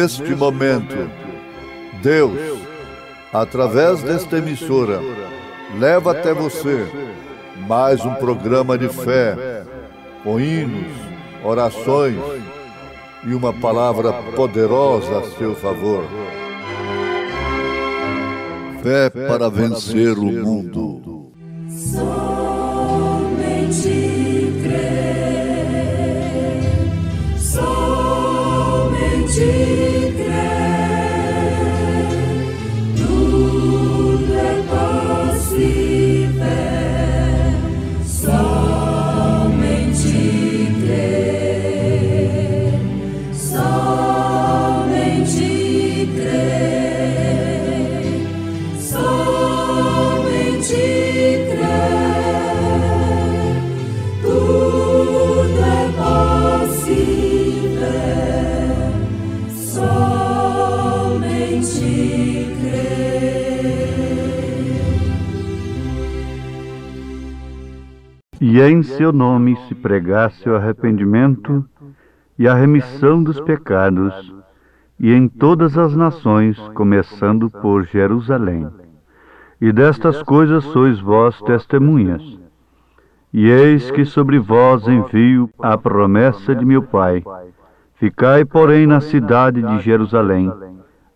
neste momento, Deus, através desta emissora, leva até você mais um programa de fé, com hinos, orações e uma palavra poderosa a seu favor. Fé para vencer o mundo. Somente crer, somente crer, tudo é possível, somente crer, somente crer, somente crer, tudo é possível, somente crer. E em seu nome se pregasse o arrependimento e a remissão dos pecados, e em todas as nações, começando por Jerusalém. E destas coisas sois vós testemunhas. E eis que sobre vós envio a promessa de meu Pai. Ficai, porém, na cidade de Jerusalém,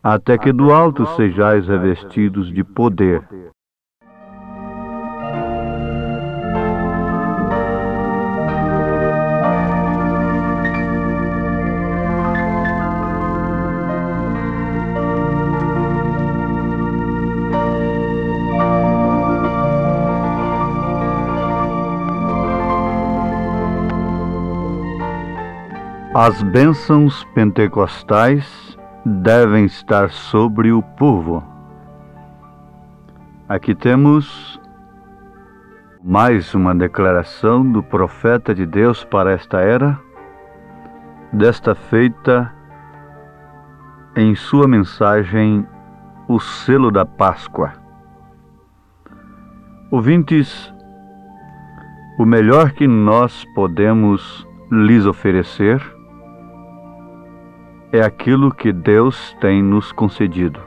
até que do alto sejais revestidos de poder. As bênçãos pentecostais devem estar sobre o povo. Aqui temos mais uma declaração do profeta de Deus para esta era, desta feita em sua mensagem, o selo da Páscoa. Ouvintes, o melhor que nós podemos lhes oferecer é aquilo que Deus tem nos concedido.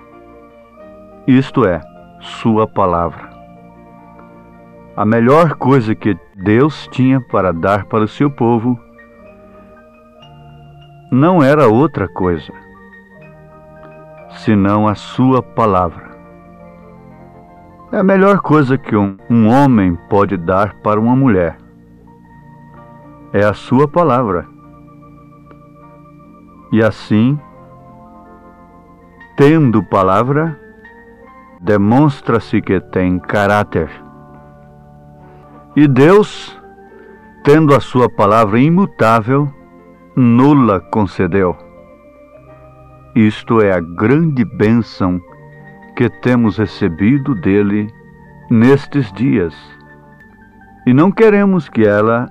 Isto é, sua palavra. A melhor coisa que Deus tinha para dar para o seu povo não era outra coisa, senão a sua palavra. É a melhor coisa que um homem pode dar para uma mulher. É a sua palavra. E assim, tendo palavra, demonstra-se que tem caráter. E Deus, tendo a sua palavra imutável, nula concedeu. Isto é a grande bênção que temos recebido dele nestes dias. E não queremos que ela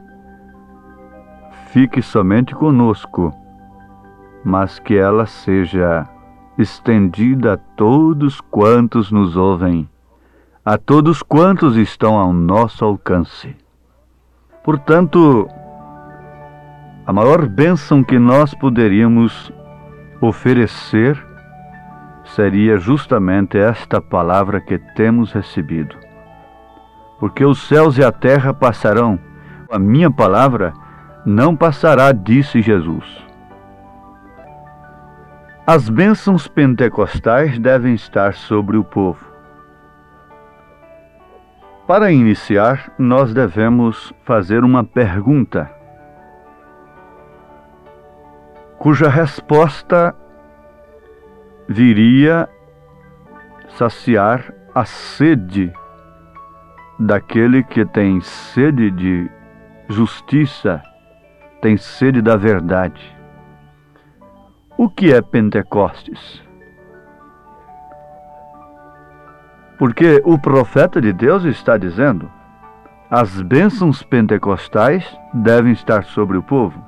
fique somente conosco, mas que ela seja estendida a todos quantos nos ouvem, a todos quantos estão ao nosso alcance. Portanto, a maior bênção que nós poderíamos oferecer seria justamente esta palavra que temos recebido. Porque os céus e a terra passarão, a minha palavra não passará, disse Jesus. As bênçãos pentecostais devem estar sobre o povo. Para iniciar, nós devemos fazer uma pergunta, cuja resposta viria saciar a sede daquele que tem sede de justiça, tem sede da verdade. O que é Pentecostes? Porque o profeta de Deus está dizendo: as bênçãos pentecostais devem estar sobre o povo.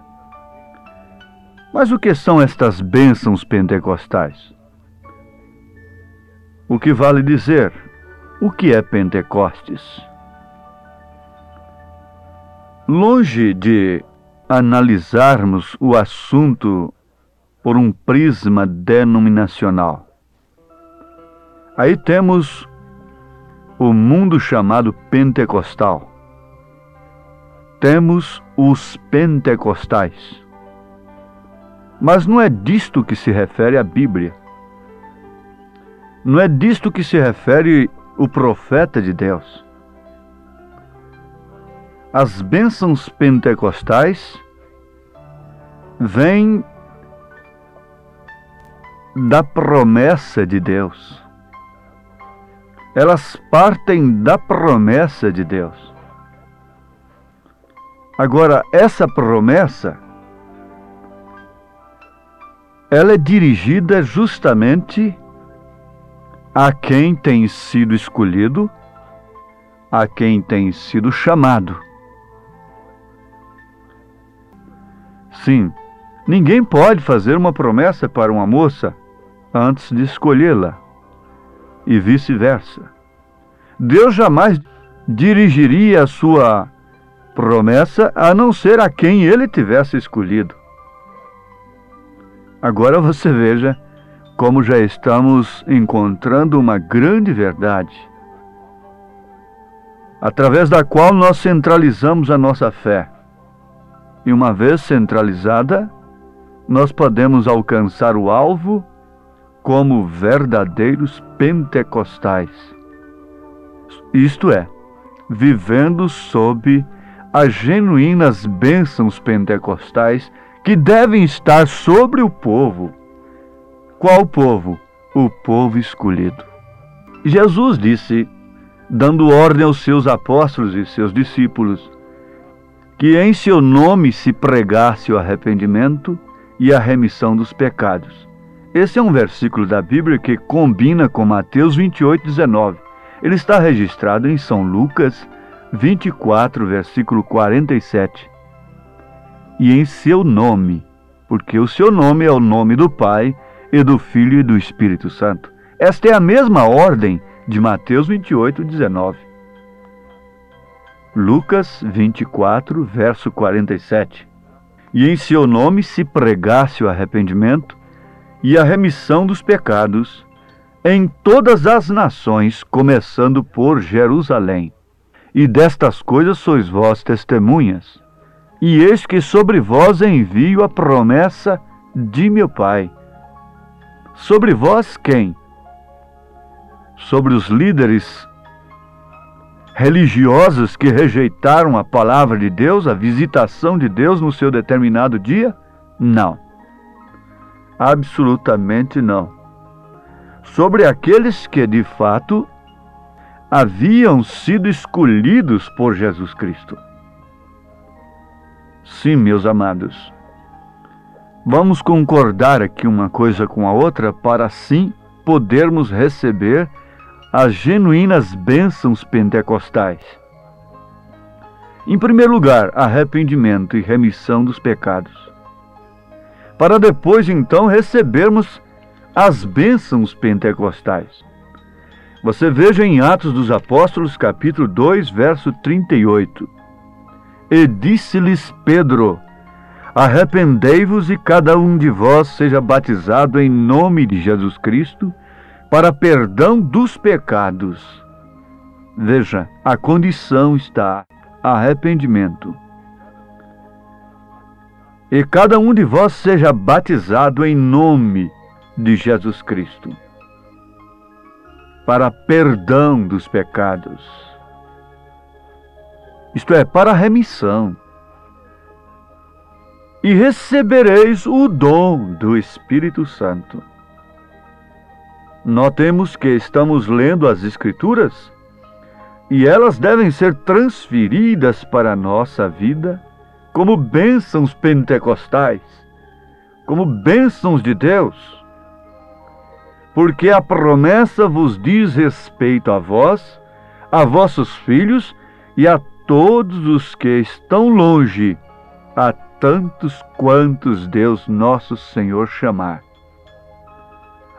Mas o que são estas bênçãos pentecostais? O que vale dizer, o que é Pentecostes? Longe de analisarmos o assunto por um prisma denominacional. Aí temos o mundo chamado pentecostal. Temos os pentecostais. Mas não é disto que se refere a Bíblia. Não é disto que se refere o profeta de Deus. As bênçãos pentecostais vêm da promessa de Deus. Elas partem da promessa de Deus. Agora, essa promessa, ela é dirigida justamente a quem tem sido escolhido, a quem tem sido chamado. Sim, ninguém pode fazer uma promessa para uma moça antes de escolhê-la, e vice-versa. Deus jamais dirigiria a sua promessa a não ser a quem ele tivesse escolhido. Agora você veja como já estamos encontrando uma grande verdade, através da qual nós centralizamos a nossa fé. E uma vez centralizada, nós podemos alcançar o alvo como verdadeiros pentecostais. Isto é, vivendo sob as genuínas bênçãos pentecostais que devem estar sobre o povo. Qual povo? O povo escolhido. Jesus disse, dando ordem aos seus apóstolos e seus discípulos, que em seu nome se pregasse o arrependimento e a remissão dos pecados. Esse é um versículo da Bíblia que combina com Mateus 28:19. Ele está registrado em São Lucas 24, versículo 47. E em seu nome, porque o seu nome é o nome do Pai, e do Filho e do Espírito Santo. Esta é a mesma ordem de Mateus 28:19. Lucas 24, verso 47. E em seu nome se pregasse o arrependimento e a remissão dos pecados em todas as nações, começando por Jerusalém. E destas coisas sois vós testemunhas. E eis que sobre vós envio a promessa de meu Pai. Sobre vós quem? Sobre os líderes religiosos que rejeitaram a palavra de Deus, a visitação de Deus no seu determinado dia? Não. Absolutamente não. Sobre aqueles que, de fato, haviam sido escolhidos por Jesus Cristo. Sim, meus amados. Vamos concordar aqui uma coisa com a outra para assim podermos receber as genuínas bênçãos pentecostais. Em primeiro lugar, arrependimento e remissão dos pecados. Para depois, então, recebermos as bênçãos pentecostais. Você veja em Atos dos Apóstolos, capítulo 2, verso 38. E disse-lhes Pedro: arrependei-vos e cada um de vós seja batizado em nome de Jesus Cristo para perdão dos pecados. Veja, a condição está arrependimento. E cada um de vós seja batizado em nome de Jesus Cristo para perdão dos pecados. Isto é, para remissão. E recebereis o dom do Espírito Santo. Notemos que estamos lendo as Escrituras e elas devem ser transferidas para a nossa vida como bênçãos pentecostais, como bênçãos de Deus. Porque a promessa vos diz respeito a vós, a vossos filhos e a todos os que estão longe, a tantos quantos Deus nosso Senhor chamar.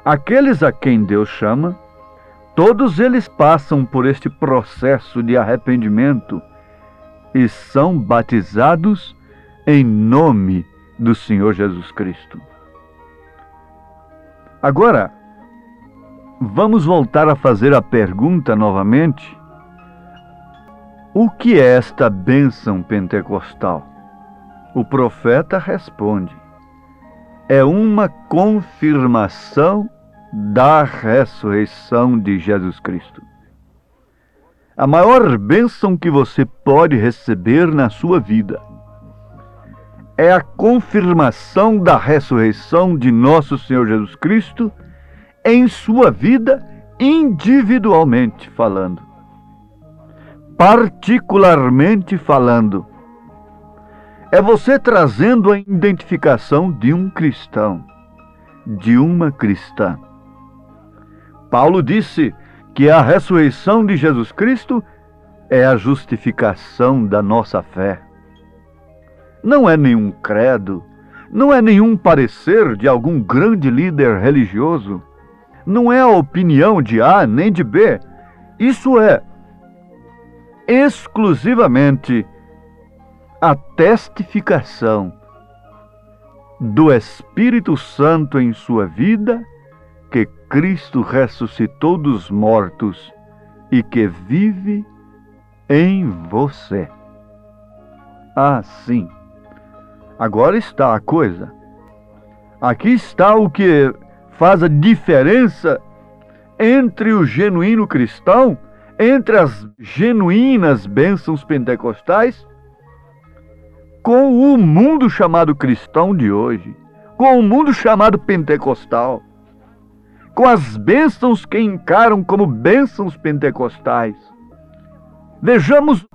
Aqueles a quem Deus chama, todos eles passam por este processo de arrependimento e são batizados em nome do Senhor Jesus Cristo. Agora, vamos voltar a fazer a pergunta novamente. O que é esta bênção pentecostal? O profeta responde: é uma confirmação da ressurreição de Jesus Cristo. A maior bênção que você pode receber na sua vida é a confirmação da ressurreição de nosso Senhor Jesus Cristo em sua vida, individualmente falando. Particularmente falando, é você trazendo a identificação de um cristão, de uma cristã. Paulo disse que a ressurreição de Jesus Cristo é a justificação da nossa fé. Não é nenhum credo, não é nenhum parecer de algum grande líder religioso, não é a opinião de A nem de B. Isso é exclusivamente a testificação do Espírito Santo em sua vida, que Cristo ressuscitou dos mortos e que vive em você. Ah, sim. Agora está a coisa. Aqui está o que faz a diferença entre o genuíno cristão, entre as genuínas bênçãos pentecostais, com o mundo chamado cristão de hoje, com o mundo chamado pentecostal, com as bênçãos que encaram como bênçãos pentecostais. Vejamos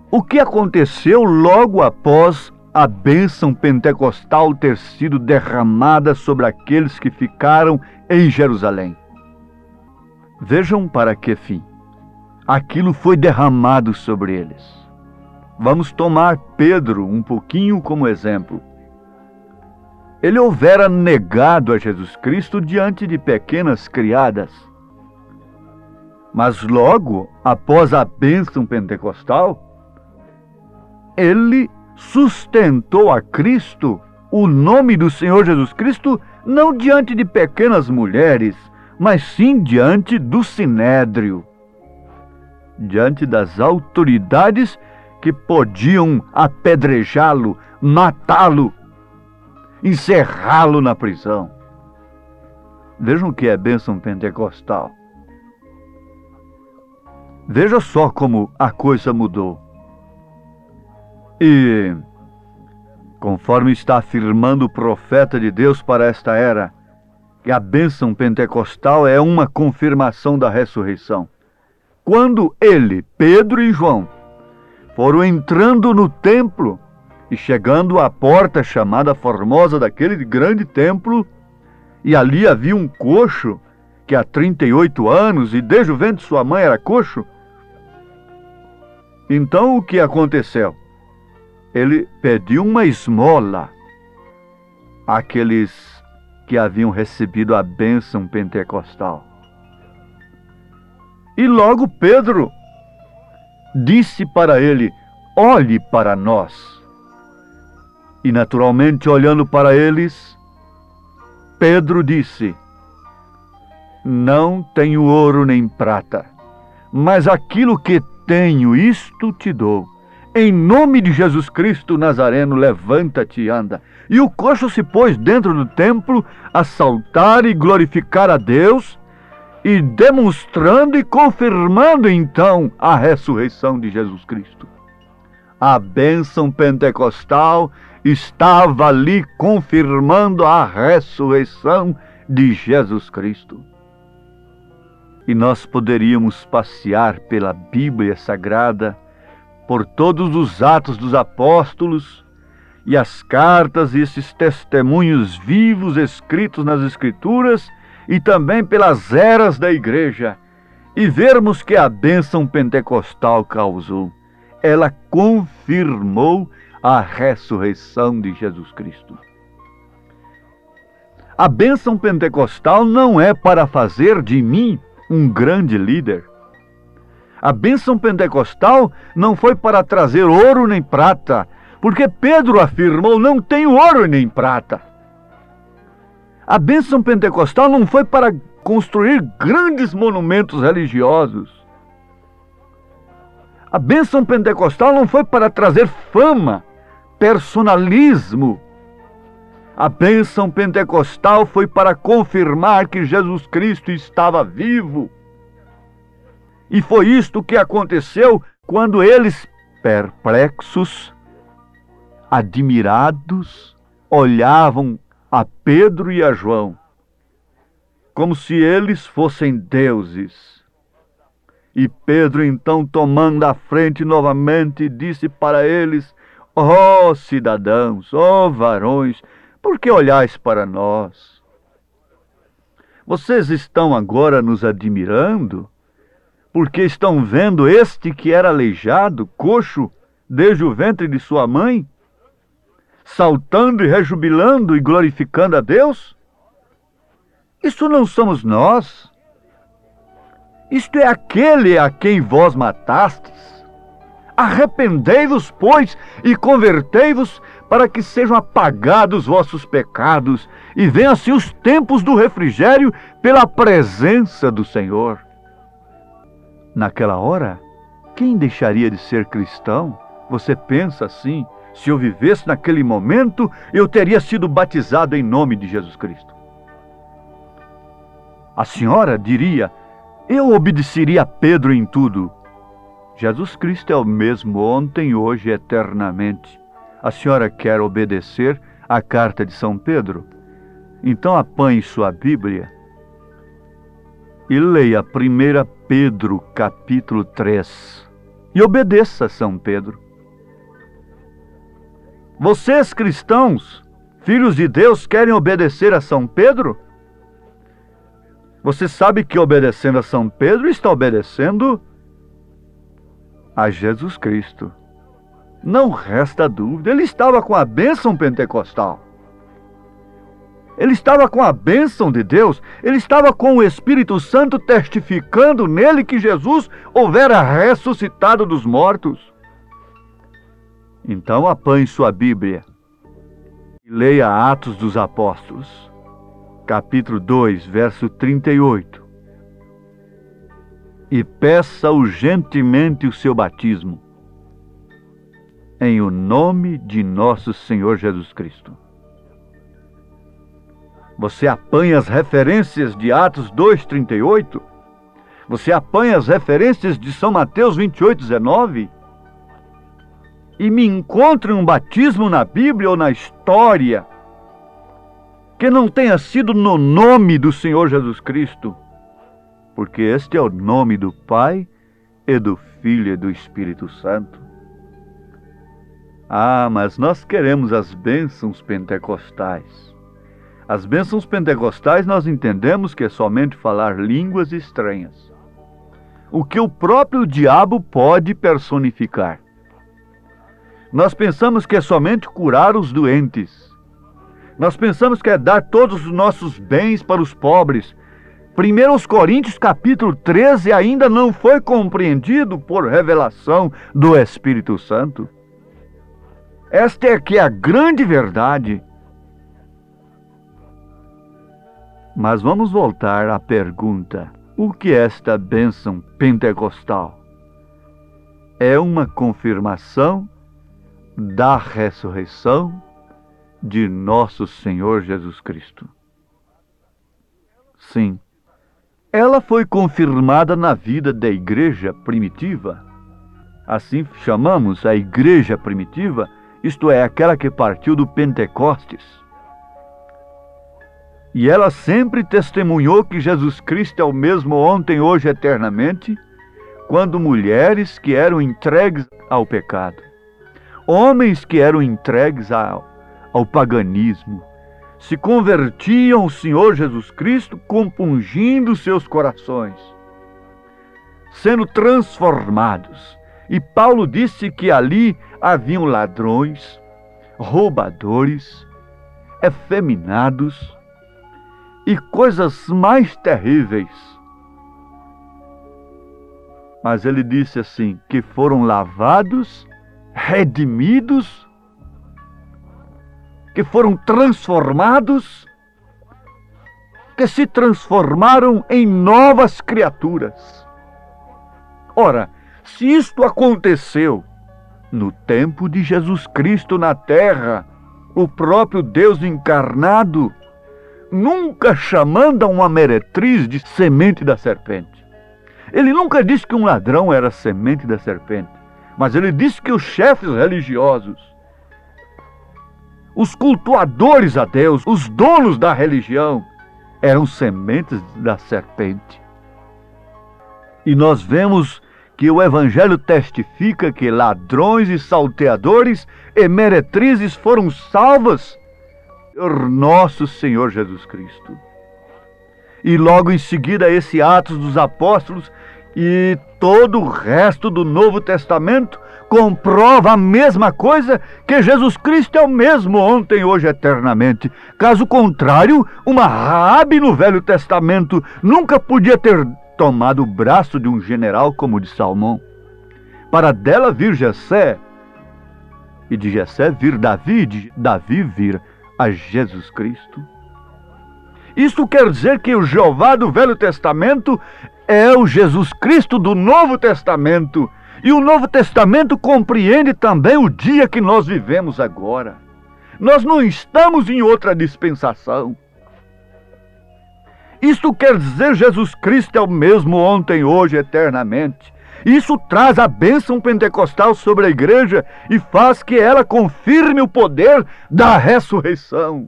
o que aconteceu logo após a bênção pentecostal ter sido derramada sobre aqueles que ficaram em Jerusalém. Vejam para que fim aquilo foi derramado sobre eles. Vamos tomar Pedro um pouquinho como exemplo. Ele houvera negado a Jesus Cristo diante de pequenas criadas. Mas logo após a bênção pentecostal, ele sustentou a Cristo, o nome do Senhor Jesus Cristo, não diante de pequenas mulheres, mas sim diante do sinédrio, diante das autoridades que podiam apedrejá-lo, matá-lo, encerrá-lo na prisão. Vejam o que é bênção pentecostal. Veja só como a coisa mudou. E, conforme está afirmando o profeta de Deus para esta era, que a bênção pentecostal é uma confirmação da ressurreição. Quando ele, Pedro e João, foram entrando no templo e chegando à porta chamada Formosa daquele grande templo, e ali havia um coxo que há 38 anos e desde o ventre de sua mãe era coxo. Então o que aconteceu? Ele pediu uma esmola àqueles que haviam recebido a bênção pentecostal. E logo Pedro disse para ele: olhe para nós. E naturalmente, olhando para eles, Pedro disse: não tenho ouro nem prata, mas aquilo que tenho, isto te dou. Em nome de Jesus Cristo Nazareno, levanta-te e anda. E o coxo se pôs dentro do templo a saltar e glorificar a Deus, e demonstrando e confirmando então a ressurreição de Jesus Cristo. A bênção pentecostal estava ali confirmando a ressurreição de Jesus Cristo. E nós poderíamos passear pela Bíblia Sagrada, por todos os Atos dos Apóstolos e as cartas e esses testemunhos vivos escritos nas Escrituras e também pelas eras da igreja, e vermos que a bênção pentecostal causou. Ela confirmou a ressurreição de Jesus Cristo. A bênção pentecostal não é para fazer de mim um grande líder. A bênção pentecostal não foi para trazer ouro nem prata, porque Pedro afirmou: não tenho ouro nem prata. A bênção pentecostal não foi para construir grandes monumentos religiosos. A bênção pentecostal não foi para trazer fama, personalismo. A bênção pentecostal foi para confirmar que Jesus Cristo estava vivo. E foi isto que aconteceu quando eles, perplexos, admirados, olhavam a Pedro e a João, como se eles fossem deuses. E Pedro, então, tomando a frente novamente, disse para eles: ó cidadãos, ó varões, por que olhais para nós? Vocês estão agora nos admirando, porque estão vendo este que era aleijado, coxo, desde o ventre de sua mãe, saltando e rejubilando e glorificando a Deus? Isso não somos nós. Isto é aquele a quem vós matastes. Arrependei-vos, pois, e convertei-vos, para que sejam apagados vossos pecados, e venham assim os tempos do refrigério pela presença do Senhor. Naquela hora, quem deixaria de ser cristão? Você pensa assim: se eu vivesse naquele momento, eu teria sido batizado em nome de Jesus Cristo. A senhora diria: eu obedeceria a Pedro em tudo. Jesus Cristo é o mesmo ontem, hoje e eternamente. A senhora quer obedecer à carta de São Pedro? Então apanhe sua Bíblia e leia 1 Pedro, capítulo 3. E obedeça a São Pedro. Vocês, cristãos, filhos de Deus, querem obedecer a São Pedro? Você sabe que obedecendo a São Pedro está obedecendo a Jesus Cristo. Não resta dúvida, ele estava com a bênção pentecostal. Ele estava com a bênção de Deus, ele estava com o Espírito Santo testificando nele que Jesus houvera ressuscitado dos mortos. Então apanhe sua Bíblia e leia Atos dos Apóstolos, capítulo 2, verso 38. E peça urgentemente o seu batismo, em o nome de nosso Senhor Jesus Cristo. Você apanha as referências de Atos 2:38? Você apanha as referências de São Mateus 28:19? E me encontre um batismo na Bíblia ou na história que não tenha sido no nome do Senhor Jesus Cristo, porque este é o nome do Pai e do Filho e do Espírito Santo. Ah, mas nós queremos as bênçãos pentecostais. As bênçãos pentecostais nós entendemos que é somente falar línguas estranhas, o que o próprio diabo pode personificar. Nós pensamos que é somente curar os doentes. Nós pensamos que é dar todos os nossos bens para os pobres. 1 Coríntios capítulo 13 ainda não foi compreendido por revelação do Espírito Santo. Esta é que é a grande verdade. Mas vamos voltar à pergunta: o que é esta bênção pentecostal? É uma confirmação da ressurreição de nosso Senhor Jesus Cristo. Sim, ela foi confirmada na vida da igreja primitiva. Assim chamamos a igreja primitiva, isto é, aquela que partiu do Pentecostes. E ela sempre testemunhou que Jesus Cristo é o mesmo ontem, hoje e eternamente, quando mulheres que eram entregues ao pecado, homens que eram entregues ao paganismo, se convertiam ao Senhor Jesus Cristo, compungindo seus corações, sendo transformados. E Paulo disse que ali haviam ladrões, roubadores, efeminados e coisas mais terríveis. Mas ele disse assim, que foram lavados, redimidos, que foram transformados que se transformaram em novas criaturas. Ora, se isto aconteceu no tempo de Jesus Cristo na terra, o próprio Deus encarnado, nunca chamando a uma meretriz de semente da serpente. Ele nunca disse que um ladrão era semente da serpente, mas ele disse que os chefes religiosos, os cultuadores a Deus, os donos da religião, eram sementes da serpente. E nós vemos que o Evangelho testifica que ladrões e salteadores e meretrizes foram salvas por nosso Senhor Jesus Cristo. E logo em seguida esse Atos dos Apóstolos e todo o resto do Novo Testamento comprova a mesma coisa, que Jesus Cristo é o mesmo ontem, hoje, eternamente. Caso contrário, uma Raabe no Velho Testamento nunca podia ter tomado o braço de um general como o de Salmão, para dela vir Jessé, e de Jessé vir Davi, e de Davi vir a Jesus Cristo. Isso quer dizer que o Jeová do Velho Testamento é o Jesus Cristo do Novo Testamento, e o Novo Testamento compreende também o dia que nós vivemos agora. Nós não estamos em outra dispensação. Isto quer dizer Jesus Cristo é o mesmo ontem, hoje, eternamente. Isso traz a bênção pentecostal sobre a igreja e faz que ela confirme o poder da ressurreição.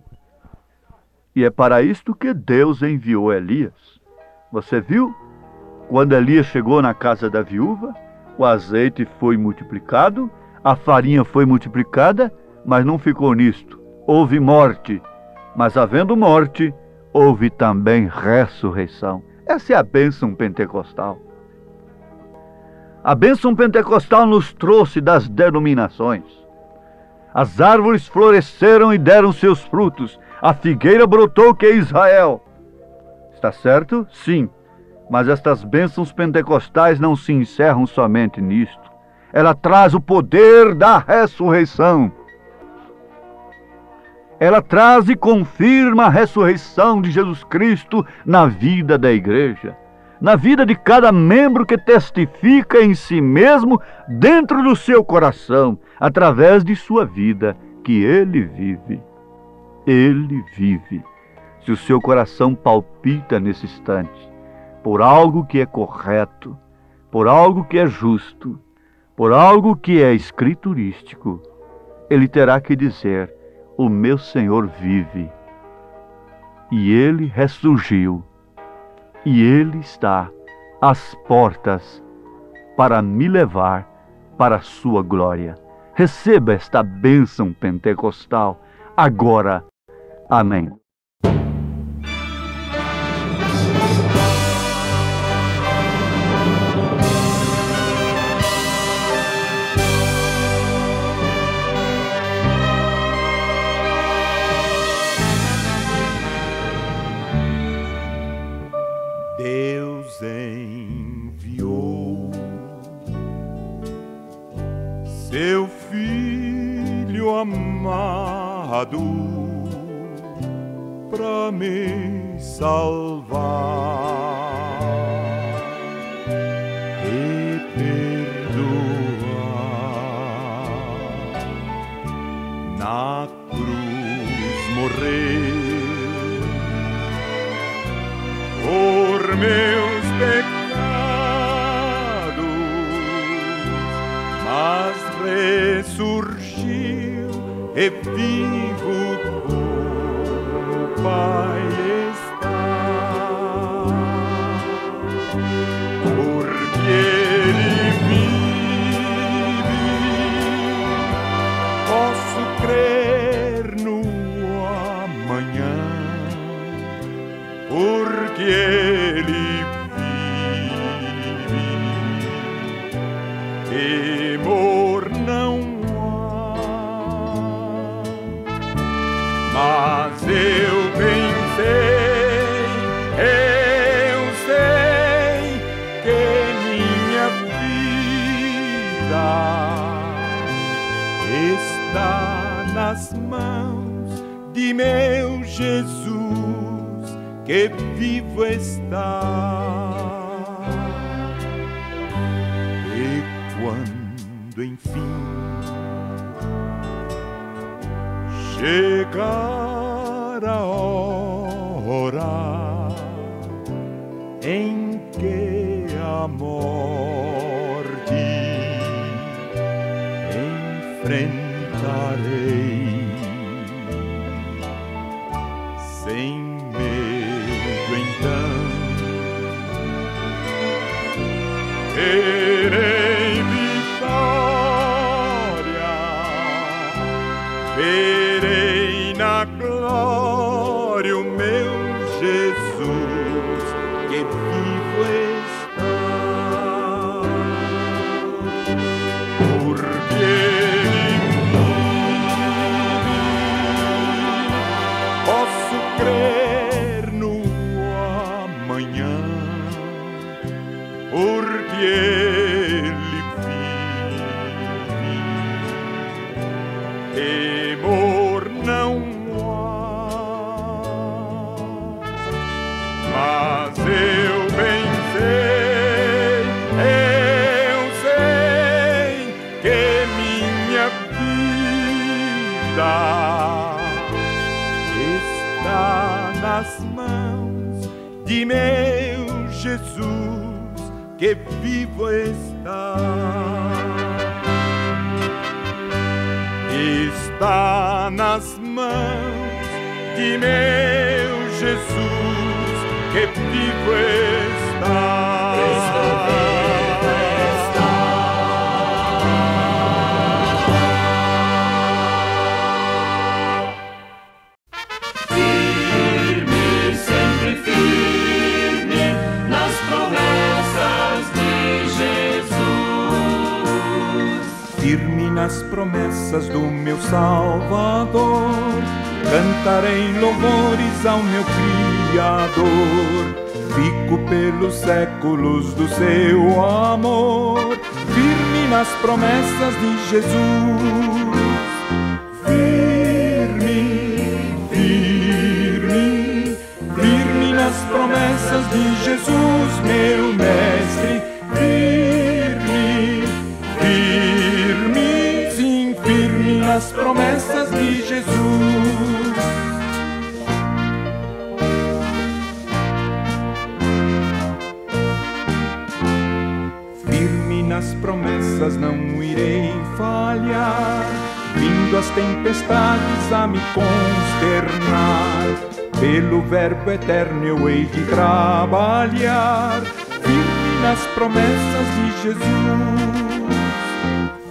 E é para isto que Deus enviou Elias. Você viu? Quando Elias chegou na casa da viúva, o azeite foi multiplicado, a farinha foi multiplicada, mas não ficou nisto. Houve morte, mas havendo morte, houve também ressurreição. Essa é a bênção pentecostal. A bênção pentecostal nos trouxe das denominações. As árvores floresceram e deram seus frutos. A figueira brotou, que é Israel. Está certo? Sim. Mas estas bênçãos pentecostais não se encerram somente nisto. Ela traz o poder da ressurreição. Ela traz e confirma a ressurreição de Jesus Cristo na vida da igreja, na vida de cada membro que testifica em si mesmo, dentro do seu coração, através de sua vida, que ele vive. Ele vive. Se o seu coração palpita nesse instante, por algo que é correto, por algo que é justo, por algo que é escriturístico, ele terá que dizer: o meu Senhor vive, e ele ressurgiu, e ele está às portas para me levar para a sua glória. Receba esta bênção pentecostal agora. Amém. Deus enviou seu Filho amado para me salvar e perdoar. Na cruz morreu por meus pecados, mas ressurgiu e vivo com o Pai está. Porque Ele vive, posso crer no amanhã. Porque Ele vive, temor não há. Mas eu bem sei que minha vida está nas mãos de meu Jesus, que vivo está. E quando enfim chegar a hora em que a morte enfrentarei, sem medo então terei vitória, verei na glória o meu Jesus que vivo está. Porque posso crer no amanhã, porque Ele vive, temor não há. Mas eu bem sei que minha vida está nas mãos de meu Jesus que vivo está. Está nas mãos de meu Jesus que vivo está. Cristo vivo está. Firme nas promessas do meu Salvador, cantarei louvores ao meu Criador. Fico pelos séculos do seu amor, firme nas promessas de Jesus. Firme, firme, firme nas promessas de Jesus, meu Mestre. Firme, firme, sim, firme nas promessas de Jesus. Firme nas promessas não irei falhar, vindo as tempestades a me consternar. Pelo verbo eterno eu hei de trabalhar, firme nas promessas de Jesus.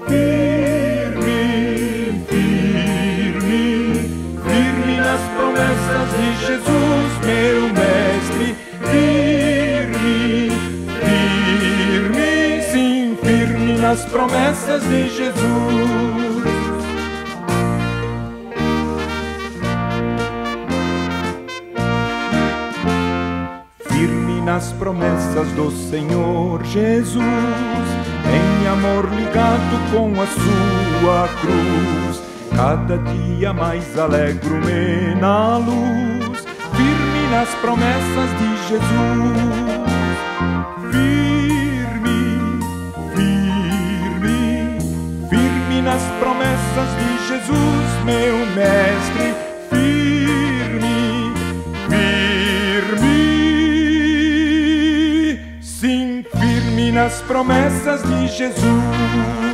Firme, firme, firme nas promessas de Jesus, meu Mestre. Firme, firme, sim, firme nas promessas de Jesus. Firme nas promessas do Senhor Jesus, em amor ligado com a sua cruz. Cada dia mais alegro-me na luz, firme nas promessas de Jesus. Firme, firme, firme nas promessas de Jesus, meu Mestre. Firme, firme, sim, firme nas promessas de Jesus.